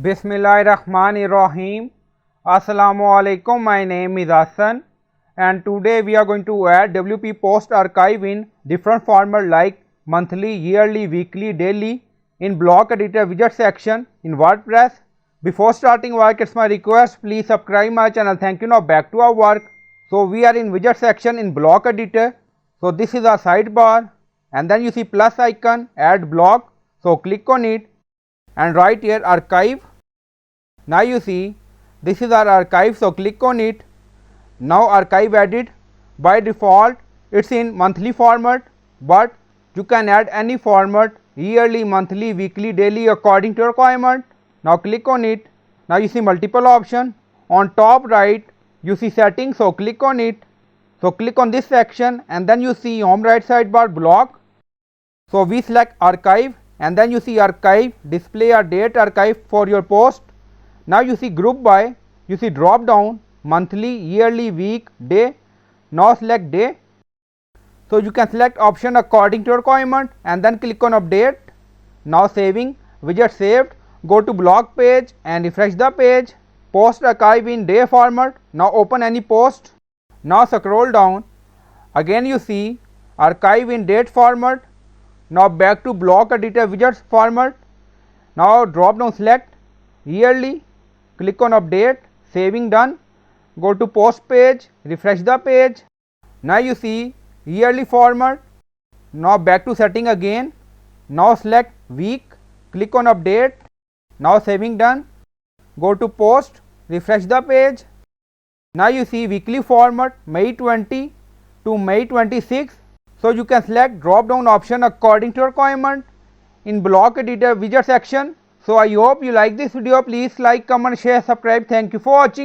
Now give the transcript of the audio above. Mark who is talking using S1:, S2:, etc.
S1: Bismillahirrahmanirrahim. Assalamu alaikum. My name is Hassan and today we are going to add WP post archive in different format like monthly, yearly, weekly, daily in block editor widget section in WordPress. Before starting work, it's my request, please subscribe my channel. Thank you. Now back to our work. So we are in widget section in block editor. So this is our sidebar and then you see plus icon, add block. So click on it and right here archive. Now you see this is our archive, so click on it. Now archive added. By default it's in monthly format, but you can add any format, yearly, monthly, weekly, daily according to your requirement. Now click on it. Now you see multiple option. On top right you see settings, so click on it. So click on this section and then you see home right sidebar block. So we select archive and then you see archive, display a date archive for your post. Now you see group by, you see drop down monthly, yearly, week, day. Now select day. So you can select option according to your requirement and then click on update. Now saving, widget saved. Go to blog page and refresh the page. Post archive in day format. Now open any post. Now scroll down. Again you see archive in date format. Now back to block editor widgets format. Now drop down select yearly. Click on update, saving done. Go to post page, refresh the page. Now you see yearly format. Now back to setting again. Now select week, click on update. Now saving done. Go to post, refresh the page. Now you see weekly format May 20 to May 26. So you can select drop down option according to your requirement in block editor widget section. So I hope you like this video. Please like, comment, share, subscribe. Thank you for watching.